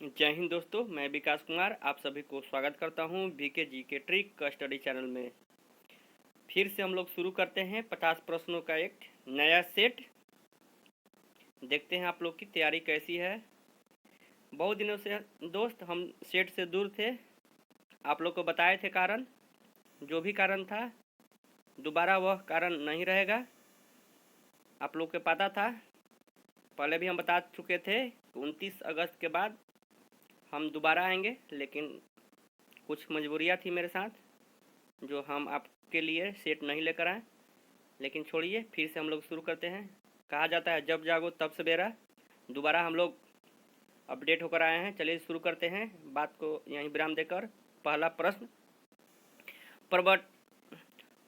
जय हिंद दोस्तों, मैं विकास कुमार आप सभी को स्वागत करता हूं बीके जी के ट्रिक का स्टडी चैनल में। फिर से हम लोग शुरू करते हैं 50 प्रश्नों का एक नया सेट। देखते हैं आप लोग की तैयारी कैसी है। बहुत दिनों से दोस्त हम सेट से दूर थे, आप लोग को बताए थे कारण। जो भी कारण था दोबारा वह कारण नहीं रहेगा, आप लोग को पता था। पहले भी हम बता चुके थे 29 अगस्त के बाद हम दोबारा आएंगे, लेकिन कुछ मजबूरियाँ थी मेरे साथ जो हम आपके लिए सेट नहीं लेकर आए। लेकिन छोड़िए, फिर से हम लोग शुरू करते हैं। कहा जाता है जब जागो तब सवेरा। दोबारा हम लोग अपडेट होकर आए हैं। चलिए शुरू करते हैं बात को यहीं विराम देकर। पहला प्रश्न,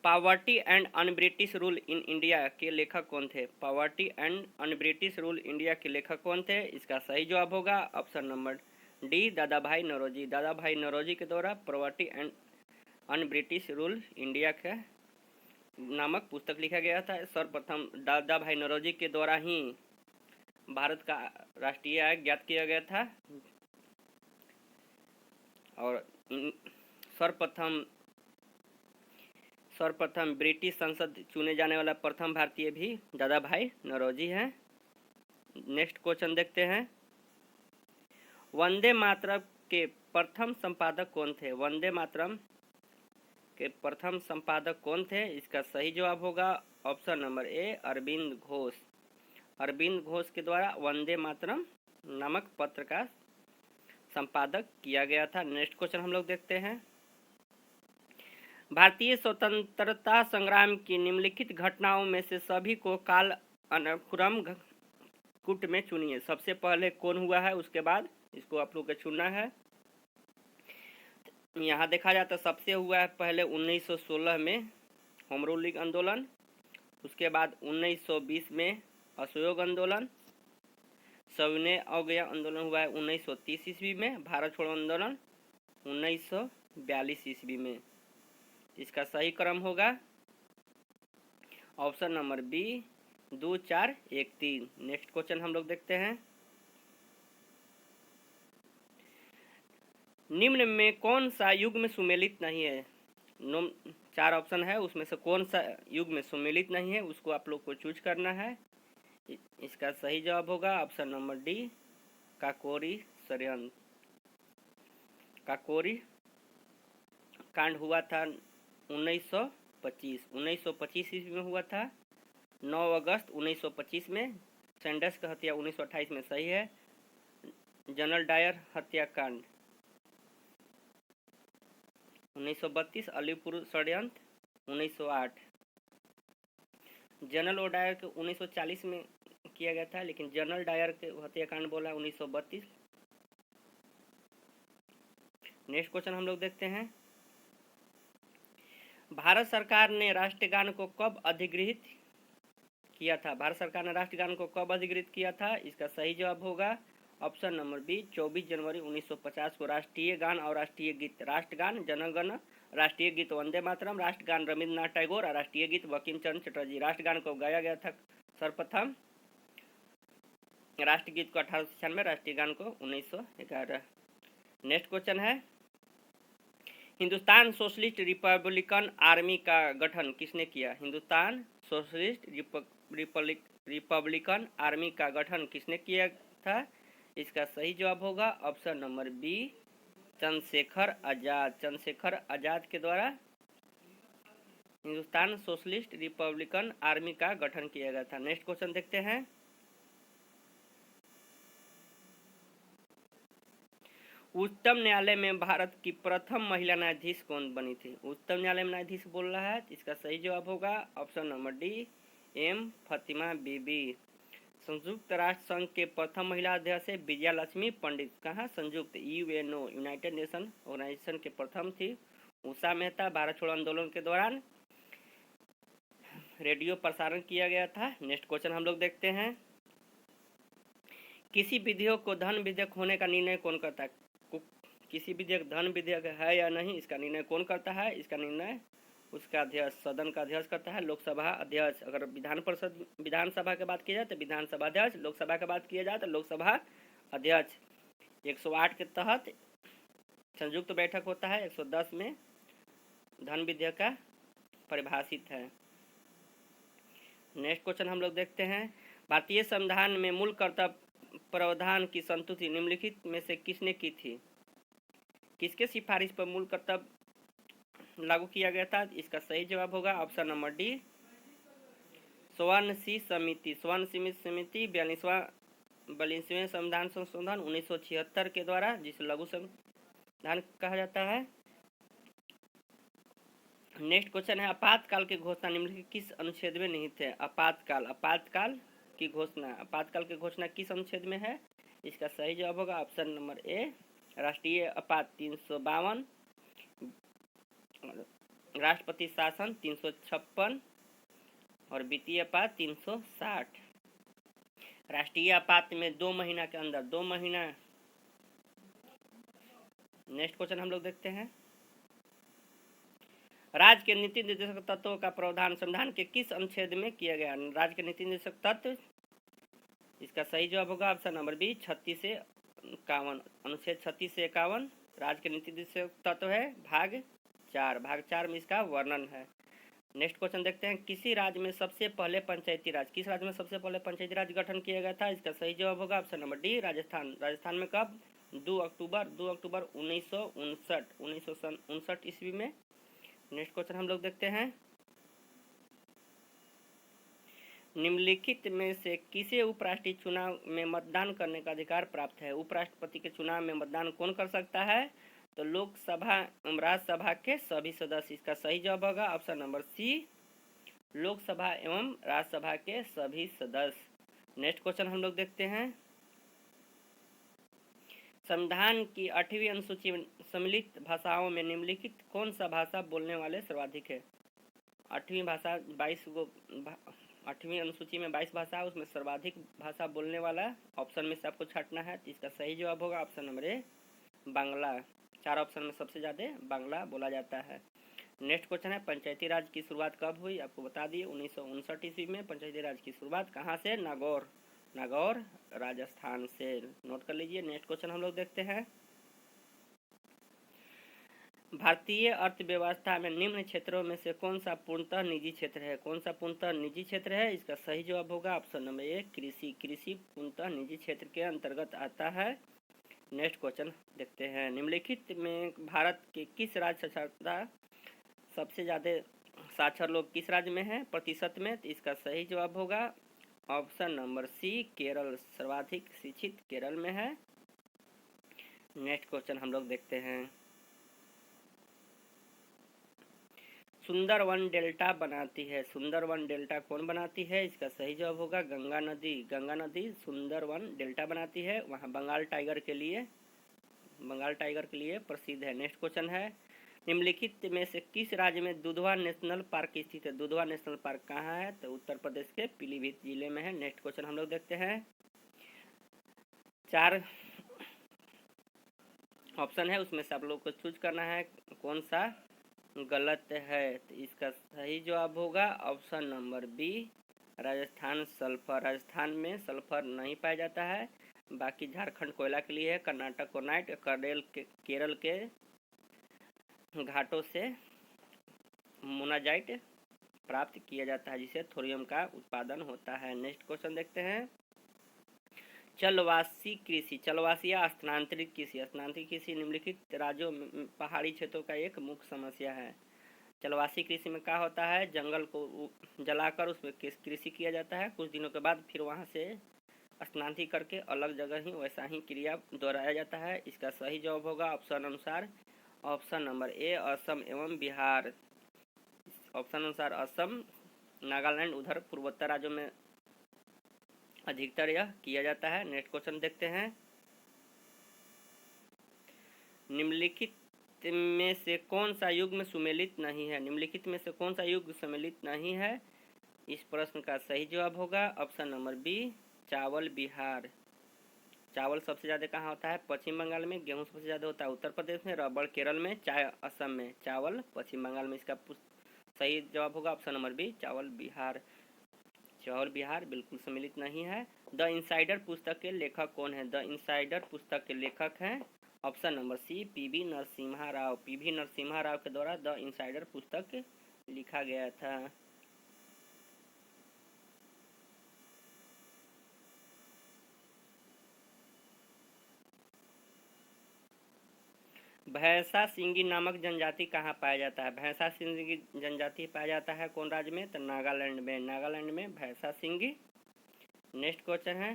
poverty and un British rule in India के लेखक कौन थे? Poverty and un British rule India के लेखक कौन थे? इसका सही जवाब होगा ऑप्शन नंबर डी, दादा भाई नौरोजी। दादा भाई नौरोजी के द्वारा poverty and un British rule India का नामक पुस्तक लिखा गया था। सर्वप्रथम दादा भाई नौरोजी के द्वारा ही भारत का राष्ट्रीय आयोग ज्ञात किया गया था और सर्वप्रथम ब्रिटिश संसद चुने जाने वाला प्रथम भारतीय भी दादा भाई नौरोजी हैं। नेक्स्ट क्वेश्चन देखते हैं। वंदे मातरम के प्रथम संपादक कौन थे? वंदे मातरम के प्रथम संपादक कौन थे? इसका सही जवाब होगा option number A, Aurobindo Ghosh. Aurobindo Ghosh के द्वारा वंदे मातरम नामक पत्र का संपादक किया गया था। नेक्स्ट क्वेश्चन हम लोग देखते हैं। भारतीय स्वतंत्रता संग्राम की निम्नलिखित घटनाओं में से सभी को काल अनुक्रम कूट में चुनिए। सबसे पहले कौन हुआ है, उसके बाद इसको आप लोग को चुनना है। यहाँ देखा जाता सबसे हुआ है पहले 1916 में होम रूलिंग आंदोलन, उसके बाद 1920 में असहयोग आंदोलन, सविनय अवज्ञा आंदोलन हुआ है 1930 ईस्वी में, भारत छोड़ो आंदोलन 1942 ईस्वी में। इसका सही क्रम होगा option number B, 2, 4, 1, 3। Next question हम लोग देखते हैं। निम्न में कौन सा युग में सुमेलित नहीं है? 4 ऑप्शन है, उसमें से कौन सा युग में सुमेलित नहीं है उसको आप लोग को चूज करना है। इसका सही जवाब होगा ऑप्शन नंबर डी, काकोरी षड्यंत्र। काकोरी कांड हुआ था 1925 ईस्वी में हुआ था। 9 अगस्त 1925 में। सैंडर्स का हत्या 1928 में सही है। जनरल डायर हत्याकांड 1932, अलीपुर षड्यंत्र 1908। जनरल ओडायर के 1940 में किया गया था, लेकिन जनरल डायर के हत्याकांड बोला 1932। नेक्स्ट क्वेश्चन हम लोग देखते हैं। भारत सरकार ने राष्ट्रगान को कब अधिगृहित किया था? भारत सरकार ने राष्ट्रगान को कब अधिगृहित किया था? इसका सही जवाब होगा ऑप्शन नंबर बी, 24 जनवरी 1950 को। राष्ट्रीय गान और राष्ट्रीय गीत, राष्ट्रगान जनगण, राष्ट्रीय गीत वंदे मातरम, राष्ट्रगान रविन्द्रनाथ टैगोर और राष्ट्रीय गीत बंकिम चंद्र चटर्जी। राष्ट्रगान को गाया गया था सर्वप्रथम, राष्ट्रगीत को 1896, राष्ट्रीय गान को 1911। नेक्स्ट क्वेश्चन है, हिंदुस्तान सोशलिस्ट रिपब्लिकन आर्मी का गठन किसने किया? हिंदुस्तान सोशलिस्ट रिपब्लिकन आर्मी का गठन किसने किया था? इसका सही जवाब होगा option number B, Chandrashekhar Azad. Chandrashekhar Azad के द्वारा हिंदुस्तान सोशलिस्ट रिपब्लिकन आर्मी का गठन किया गया था। नेक्स्ट क्वेश्चन देखते हैं। उच्चतम न्यायालय में भारत की प्रथम महिला न्यायाधीश कौन बनी थी? उच्चतम न्यायालय में न्यायाधीश बोल रहा है, इसका सही जवाब होगा option number D, M Fatima Bibi. संयुक्त राष्ट्र संघ के प्रथम महिला अध्यक्ष है विजया लक्ष्मी पंडित। कहाँ? संयुक्त यूएनओ, यूनाइटेड नेशन ऑर्गेनाइजेशन के प्रथम थी। उषा मेहता, भारत छोड़ो आंदोलन के दौरान रेडियो प्रसारण किया गया था। नेक्स्ट क्वेश्चन हम लोग देखते हैं। किसी विधेयक को धन विधेयक होने का निर्णय कौन करता है? किसी विधेयक धन विधेयक है या नहीं, इसका निर्णय कौन करता है? इसका निर्णय उसका अध्यक्ष, सदन का अध्यक्ष करता है, लोकसभा अध्यक्ष। अगर विधानसभा की बात की जाए तो विधानसभा अध्यक्ष, लोकसभा की बात किया जाए तो लोकसभा अध्यक्ष। 108 के तहत संयुक्त बैठक होता है। 110 में धन विधेयक का परिभाषित है। नेक्स्ट क्वेश्चन हम लोग देखते हैं, भारतीय संविधान में मूल कर्तव्य प्रावधान की संतुष्टि निम्नलिखित में से किसने की थी? किसके सिफारिश पर मूल कर्तव्य लागू किया गया था? इसका सही जवाब होगा ऑप्शन नंबर डी, स्वर्ण सिंह समिति। स्वर्ण सिंह समिति 42वें संविधान संशोधन 1976 के द्वारा, जिसे लघु संविधान कहा जाता है। नेक्स्ट क्वेश्चन है, आपातकाल की घोषणा निम्नलिखित किस अनुच्छेद में निहित है? आपातकाल की घोषणा किस अनुच्छेद में है? इसका सही जवाब होगा ऑप्शन नंबर ए, राष्ट्रीय आपात 352, राष्ट्रपति शासन 356 और वित्तीय आपात 360। राष्ट्रीय आपात में 2 महीना के अंदर 2 महीना। नेक्स्ट क्वेश्चन हम लोग देखते हैं, राज्य के नीति निर्देशक तत्वों का प्रावधान संविधान के किस अनुच्छेद में किया गया? राज्य के नीति निर्देशक तत्व, इसका सही जवाब होगा ऑप्शन नंबर बी, 36 से 51। अनुच्छेद 36 से 51 राज्य के नीति निर्देशक तत्व है। भाग 4 में इसका वर्णन है। नेक्स्ट क्वेश्चन देखते हैं, किस राज्य में सबसे पहले पंचायती राज गठन किया गया था? इसका सही जवाब होगा option number D, Rajasthan. Rajasthan में कब? 2 अक्टूबर 1959 ईस्वी में। नेक्स्ट क्वेश्चन हम लोग देखते हैं, निम्नलिखित में से किसे उपराष्ट्रीय चुनाव में मतदान करने का अधिकार प्राप्त है? उपराष्ट्रपति के चुनाव में मतदान कौन कर सकता है? तो लोकसभा एवं राज्यसभा के सभी सदस्य। इसका सही जवाब होगा ऑप्शन नंबर सी, लोकसभा एवं राज्यसभा के सभी सदस्य। नेक्स्ट क्वेश्चन हम लोग देखते हैं, संविधान की 8वीं अनुसूची में सम्मिलित भाषाओं में निम्नलिखित कौन सा भाषा बोलने वाले सर्वाधिक है? 8वीं अनुसूची में 22 भाषा, उसमें सर्वाधिक भाषा बोलने वाला ऑप्शन में से आपको छांटना है। तो इसका सही जवाब होगा ऑप्शन नंबर ए, बांग्ला। 4 ऑप्शन में सबसे ज़्यादा बांग्ला बोला जाता है। नेक्स्ट क्वेश्चन है, पंचायती राज की शुरुआत कब हुई? आपको बता दिए 1959 ईस्वी में पंचायती राज की शुरुआत कहाँ से? नागौर राजस्थान से। नोट कर लीजिए। नेक्स्ट क्वेश्चन हम लोग देखते हैं, भारतीय अर्थव्यवस्था में निम्न क्षेत्रों में से कौन सा पूर्णतः निजी क्षेत्र है? कौन सा पूर्णतः निजी क्षेत्र है? इसका सही जवाब होगा ऑप्शन नंबर ए, कृषि पूर्णतः निजी क्षेत्र के अंतर्गत आता है। नेक्स्ट क्वेश्चन देखते हैं, निम्नलिखित में भारत के किस राज्य साक्षरता सबसे ज़्यादा साक्षर लोग किस राज्य में है प्रतिशत में? तो इसका सही जवाब होगा ऑप्शन नंबर सी, केरल। सर्वाधिक शिक्षित केरल में है। नेक्स्ट क्वेश्चन हम लोग देखते हैं, सुंदरवन डेल्टा बनाती है। सुंदरवन डेल्टा कौन बनाती है? इसका सही जवाब होगा गंगा नदी सुंदरवन डेल्टा बनाती है। वहाँ बंगाल टाइगर के लिए प्रसिद्ध है। नेक्स्ट क्वेश्चन है, निम्नलिखित में से किस राज्य में दुधवा नेशनल पार्क स्थित है? दुधवा नेशनल पार्क कहाँ है? तो उत्तर प्रदेश के पीलीभीत जिले में है। नेक्स्ट क्वेश्चन हम लोग देखते हैं, 4 ऑप्शन है, उसमें से आप लोग को चूज करना है कौन सा गलत है। तो इसका सही जवाब होगा option number B, Rajasthan sulphur. Rajasthan में सल्फर नहीं पाया जाता है, बाकी झारखंड कोयला के लिए है, कर्नाटक कोनाइट, केरल के घाटों से मोनाजाइट प्राप्त किया जाता है, जिसे थोरियम का उत्पादन होता है। नेक्स्ट क्वेश्चन देखते हैं, चलवासी या स्थानांतरित कृषि निम्नलिखित राज्यों में पहाड़ी क्षेत्रों का एक मुख्य समस्या है। चलवासी कृषि में क्या होता है? जंगल को जलाकर उसमें कृषि किया जाता है, कुछ दिनों के बाद फिर वहां से स्थानांतरित करके अलग जगह ही वैसा ही क्रिया दोहराया जाता है। इसका सही जवाब होगा ऑप्शन अनुसार ऑप्शन नंबर ए, असम एवं बिहार। ऑप्शन अनुसार असम, नागालैंड, उधर पूर्वोत्तर राज्यों में अधिकतर यह किया जाता है। नेक्स्ट क्वेश्चन देखते हैं, निम्नलिखित में से कौन सा युग्म सुमेलित नहीं है? निम्नलिखित में से कौन सा युग्म सम्मिलित नहीं है? इस प्रश्न का सही जवाब होगा ऑप्शन नंबर बी, चावल बिहार। चावल सबसे ज़्यादा कहाँ होता है? पश्चिम बंगाल में। गेहूँ सबसे ज़्यादा होता है उत्तर प्रदेश में, रबड़ केरल में, चाय असम में, चावल पश्चिम बंगाल में। इसका सही जवाब होगा ऑप्शन नंबर बी, चावल बिहार। बिल्कुल सम्मिलित नहीं है। द इनसाइडर पुस्तक के लेखक कौन है? द इनसाइडर पुस्तक के लेखक हैं option number C PV Narasimha Rao. PV Narasimha Rao के द्वारा द इनसाइडर पुस्तक लिखा गया था। भैंसा सिंगी नामक जनजाति कहाँ पाया जाता है? भैंसा सिंगी जनजाति पाया जाता है कौन राज्य में? तो नागालैंड में। नागालैंड में भैंसा सिंगी। नेक्स्ट क्वेश्चन है,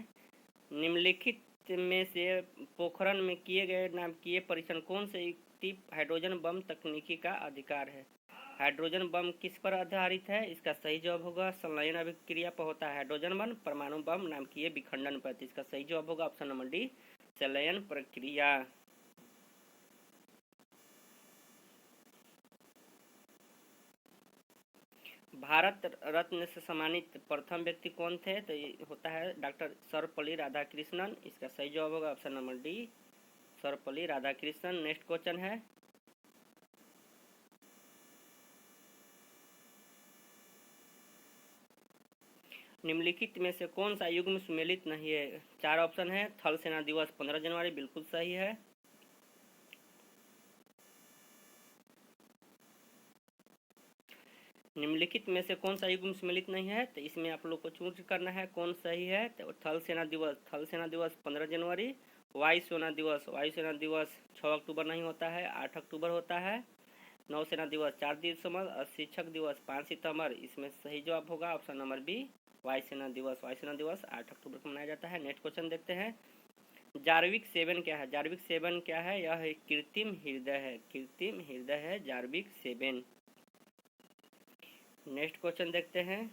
निम्नलिखित में से पोखरण में किए गए नाम किए परीक्षण कौन से युक्ति हाइड्रोजन बम तकनीकी का अधिकार है? हाइड्रोजन बम किस पर आधारित है? इसका सही जवाब होगा संलयन अभिक्रिया पर होता है हाइड्रोजन बम। परमाणु बम नाभिकीय विखंडन पर। इसका सही जवाब होगा ऑप्शन नंबर डी संलयन प्रक्रिया। भारत रत्न से सम्मानित प्रथम व्यक्ति कौन थे? तो ये होता है डॉक्टर सर्वपल्ली राधाकृष्णन। इसका सही जवाब होगा option number D Sarvepalli Radhakrishnan. Next question है, निम्नलिखित में से कौन सा युग्म सुमेलित नहीं है? चार ऑप्शन है। थल सेना दिवस 15 जनवरी बिल्कुल सही है। निम्नलिखित में से कौन सा युग्म सम्मिलित नहीं है? तो इसमें आप लोग को चूज करना है कौन सही है। तो थल सेना दिवस 15 जनवरी। वायुसेना दिवस 6 अक्टूबर नहीं होता है, 8 अक्टूबर होता है। नौसेना दिवस 4 दिसंबर और शिक्षक दिवस 5 सितंबर। इसमें सही जवाब होगा ऑप्शन नंबर बी वायुसेना दिवस। 8 अक्टूबर को मनाया जाता है। नेक्स्ट क्वेश्चन देखते हैं, जार्विक 7 क्या है? जार्विक 7 क्या है? यह कृत्रिम हृदय है। कृत्रिम हृदय है जार्विक 7। नेक्स्ट क्वेश्चन देखते हैं,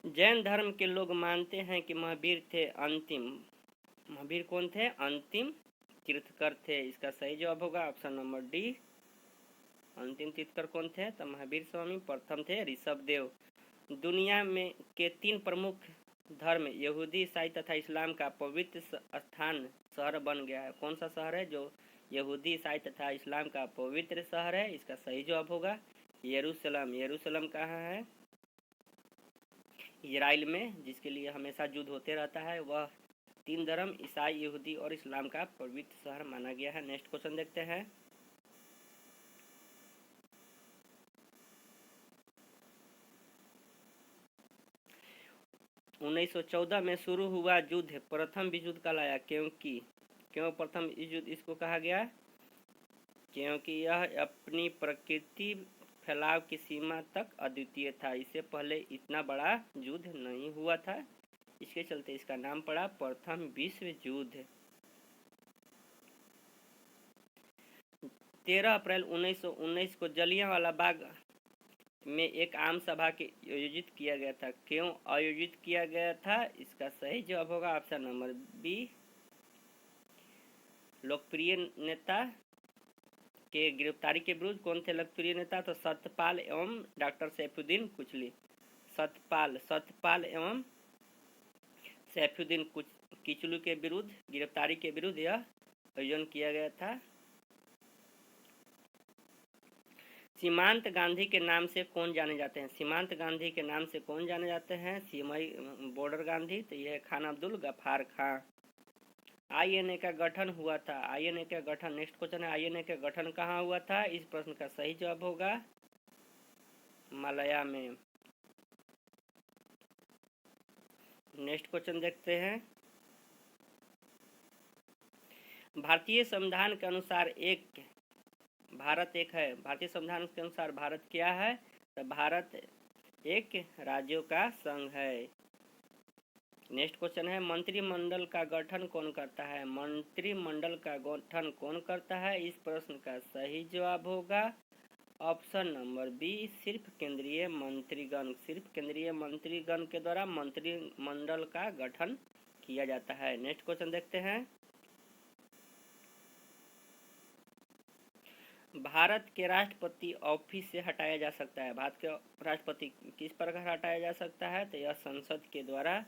जैन धर्म के लोग मानते हैं कि महावीर थे अंतिम। महावीर कौन थे? अंतिम तीर्थकर थे। इसका सही जवाब होगा ऑप्शन नंबर डी अंतिम तीर्थकर कौन थे? तो महावीर स्वामी। प्रथम थे ऋषभदेव। दुनिया में के 3 प्रमुख धर्म यहूदी, ईसाई तथा इस्लाम का पवित्र स्थान शहर बन गया है। कौन सा शहर है जो यहूदी, ईसाई तथा इस्लाम का पवित्र शहर है? इसका सही जवाब होगा यरूशलेम। यरूशलेम कहाँ है? इजराइल में, जिसके लिए हमेशा युद्ध होते रहता है। वह 3 धर्म ईसाई, यहूदी और इस्लाम का पवित्र शहर माना गया है। नेक्स्ट क्वेश्चन देखते हैं, उन्नीस 1914 में शुरू हुआ युद्ध प्रथम विश्व युद्ध कहलाया क्यों प्रथम विश्व युद्ध इसको कहा गया? क्योंकि यह अपनी प्रकृति फैलाव की सीमा तक अद्वितीय था। इससे पहले इतना बड़ा युद्ध नहीं हुआ था, इसके चलते इसका नाम पड़ा प्रथम विश्व युद्ध। 13 अप्रैल 1919 को जलियांवाला बाग में एक आम सभा के आयोजित किया गया था। क्यों आयोजित किया गया था? इसका सही जवाब होगा ऑप्शन नंबर बी लोकप्रिय नेता के गिरफ्तारी के विरुद्ध। कौन थे लोकप्रिय नेता? तो सत्यपाल एवं डॉक्टर सैफुद्दीन कुचली। सत्यपाल एवं सैफुद्दीन किचलू के विरुद्ध, गिरफ्तारी के विरुद्ध यह आयोजन किया गया था। सीमांत गांधी के नाम से कौन जाने जाते हैं? सीमांत गांधी के नाम से कौन जाने जाते हैं? सीमाई बॉर्डर गांधी। तो यह खान अब्दुल गफ्फार खां। आईएनए का गठन हुआ था। आईएनए का गठन, नेक्स्ट क्वेश्चन है, आईएनए का गठन कहाँ हुआ था? इस प्रश्न का सही जवाब होगा मलया में। नेक्स्ट क्वेश्चन देखते हैं, भारतीय संविधान के अनुसार भारत एक है। भारतीय संविधान के अनुसार भारत क्या है? तो भारत एक राज्यों का संघ है। नेक्स्ट क्वेश्चन है, मंत्रिमंडल का गठन कौन करता है? मंत्रिमंडल का गठन कौन करता है? इस प्रश्न का सही जवाब होगा ऑप्शन नंबर बी सिर्फ केंद्रीय मंत्रीगण। सिर्फ केंद्रीय मंत्रीगण के द्वारा मंत्रिमंडल का गठन किया जाता है। नेक्स्ट क्वेश्चन देखते हैं, भारत के राष्ट्रपति ऑफिस से हटाया जा सकता है। भारत के राष्ट्रपति किस प्रकार हटाया जा सकता है? तो यह संसद के द्वारा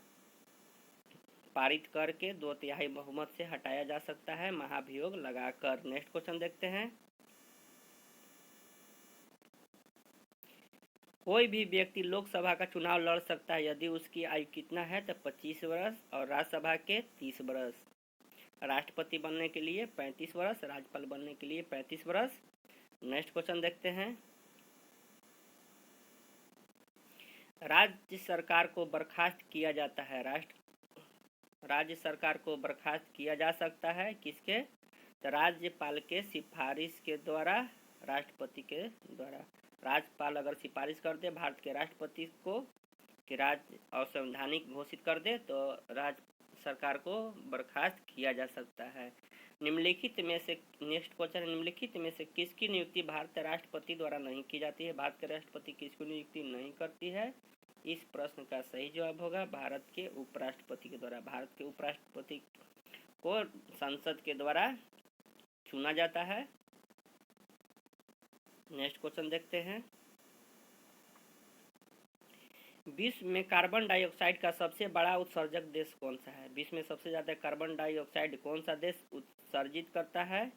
पारित करके 2/3 बहुमत से हटाया जा सकता है, महाभियोग लगाकर। नेक्स्ट क्वेश्चन देखते हैं, कोई भी व्यक्ति लोकसभा का चुनाव लड़ सकता है यदि उसकी आयु कितना है, तो 25 वर्ष और राज्यसभा के 30 वर्ष। राष्ट्रपति बनने के लिए 35 वर्ष, राज्यपाल बनने के लिए 35 वर्ष। नेक्स्ट क्वेश्चन देखते हैं। राज्य सरकार को बर्खास्त किया जाता है, राज्य सरकार को बर्खास्त किया जा सकता है किसके, तो राज्यपाल के सिफारिश के द्वारा, राष्ट्रपति के द्वारा। राज्यपाल अगर सिफारिश कर दे भारत के राष्ट्रपति को कि राज्य असंवैधानिक घोषित कर दे, तो राज्य सरकार को बर्खास्त किया जा सकता है। निम्नलिखित में से, नेक्स्ट क्वेश्चन, निम्नलिखित में से किसकी नियुक्ति भारत राष्ट्रपति द्वारा नहीं की जाती है? भारत के राष्ट्रपति किसकी नियुक्ति नहीं करती है? इस प्रश्न का सही जवाब होगा भारत के उपराष्ट्रपति के द्वारा। भारत के उपराष्ट्रपति को संसद के द्वारा चुना जाता है। नेक्स्ट क्वेश्चन देखते हैं। विश्व में कार्बन डाइऑक्साइड का सबसे बड़ा उत्सर्जक देश कौन सा है? विश्व में सबसे ज्यादा कार्बन डाइऑक्साइड कौन सा देश उत्सर्जित करता है?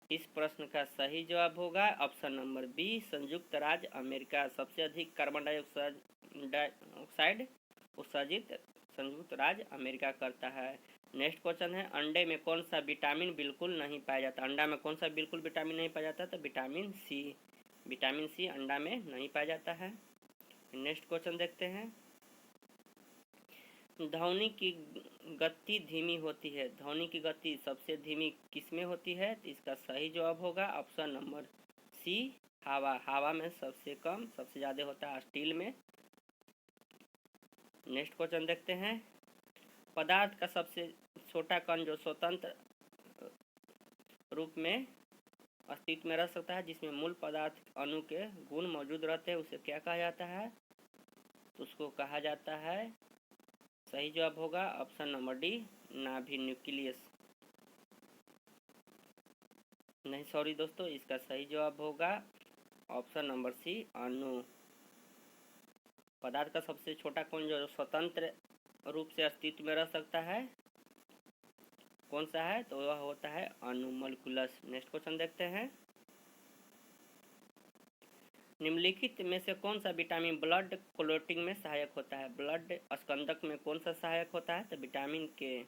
इस प्रश्न का सही जवाब होगा ऑप्शन नंबर बी, संयुक्त राज्य अमेरिका। सबसे अधिक कार्बन डाइऑक्साइड उत्सर्जित संयुक्त राज्य अमेरिका करता है। नेक्स्ट क्वेश्चन है, अंडे में कौन सा विटामिन बिल्कुल नहीं पाया जाता? अंडा में कौन सा बिल्कुल विटामिन नहीं पाया जाता? तो विटामिन सी। विटामिन सी अंडा में नहीं पाया जाता है। नेक्स्ट क्वेश्चन देखते हैं। ध्वनि की गति धीमी होती है, ध्वनि की गति सबसे धीमी किसमें होती है? तो इसका सही जवाब होगा ऑप्शन नंबर सी, हवा। हवा में सबसे कम, सबसे ज़्यादा होता है स्टील में। नेक्स्ट क्वेश्चन देखते हैं। पदार्थ का सबसे छोटा कण जो स्वतंत्र रूप में अस्तित्व में रह सकता है, जिसमें मूल पदार्थ अणु के गुण मौजूद रहते हैं, उसे क्या कहा जाता है? तो उसको कहा जाता है, सही जवाब होगा ऑप्शन नंबर डी, नाभि, न्यूक्लियस। नहीं सॉरी दोस्तों, इसका सही जवाब होगा ऑप्शन नंबर सी, अणु। पदार्थ का सबसे छोटा कण जो स्वतंत्र रूप से अस्तित्व में रह सकता है, कौन सा है? तो वह होता है अणु, मॉलिक्यूलस। नेक्स्ट क्वेश्चन देखते हैं। निम्नलिखित में से कौन सा विटामिन ब्लड क्लॉटिंग में सहायक होता है? ब्लड स्कंदक में कौन सा सहायक होता है? तो विटामिन के।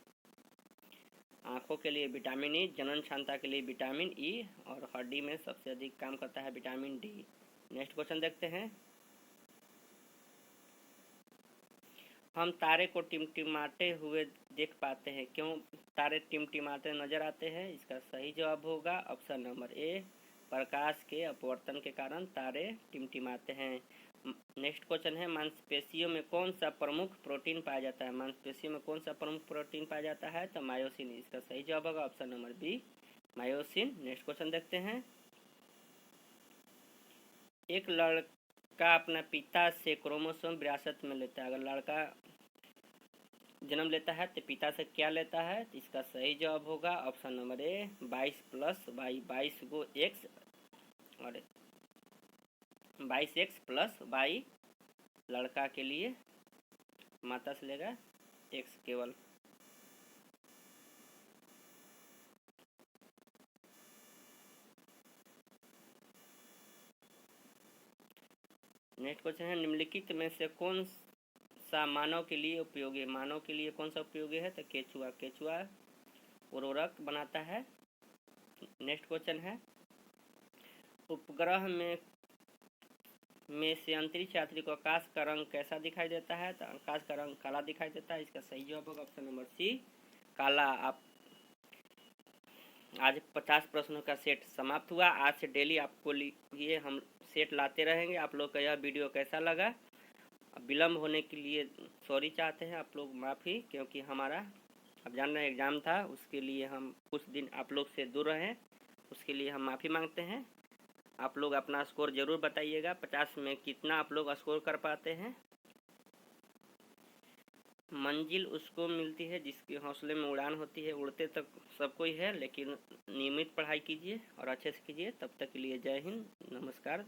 आँखों के लिए विटामिन ई, जनन क्षमता के लिए विटामिन ई, और हड्डी में सबसे अधिक काम करता है विटामिन डी। नेक्स्ट क्वेश्चन देखते हैं। हम तारे को टिमटिमाते हुए देख पाते हैं, क्यों तारे टिमटिमाते नजर आते हैं? इसका सही जवाब होगा ऑप्शन नंबर ए, प्रकाश के अपवर्तन के कारण तारे टिमटिमाते हैं। नेक्स्ट क्वेश्चन है, मांसपेशियों में कौन सा प्रमुख प्रोटीन पाया जाता है? मांसपेशियों में कौन सा प्रमुख प्रोटीन पाया जाता है? तो मायोसिन। इसका सही जवाब होगा option number B, myosin. Next question देखते हैं। एक लड़का अपना पिता से क्रोमोसोम विरासत में लेता है। अगर लड़का जन्म लेता है तो पिता से क्या लेता है? तो इसका सही जवाब होगा option number A, 22 plus Y, 22 गो एक्स और 22x प्लस वाई लड़का के लिए, माता से लेगा एक्स केवल। नेक्स्ट क्वेश्चन है, निम्नलिखित में से कौन सा मानव के लिए उपयोगी है? मानव के लिए कौन सा उपयोगी है? तो केचुआ। केचुआ उर्वरक बनाता है। नेक्स्ट क्वेश्चन है, उपग्रह में से अंतरिक्ष यात्री को आकाश का रंग कैसा दिखाई देता है? तो आकाश का रंग काला दिखाई देता है। इसका सही जवाब होगा ऑप्शन नंबर सी, काला। आप आज 50 प्रश्नों का सेट समाप्त हुआ। आज से डेली आपको लिए हम सेट लाते रहेंगे। आप लोग का यह वीडियो कैसा लगा? विलम्ब होने के लिए सॉरी चाहते हैं आप लोग, माफ़ी, क्योंकि हमारा अब जान रहे एग्ज़ाम था, उसके लिए हम कुछ दिन आप लोग से दूर रहे, उसके लिए हम माफ़ी मांगते हैं। आप लोग अपना स्कोर ज़रूर बताइएगा, 50 में कितना आप लोग स्कोर कर पाते हैं। मंजिल उसको मिलती है जिसके हौसले में उड़ान होती है। उड़ते तक सब कोई है, लेकिन नियमित पढ़ाई कीजिए और अच्छे से कीजिए। तब तक के लिए जय हिंद, नमस्कार।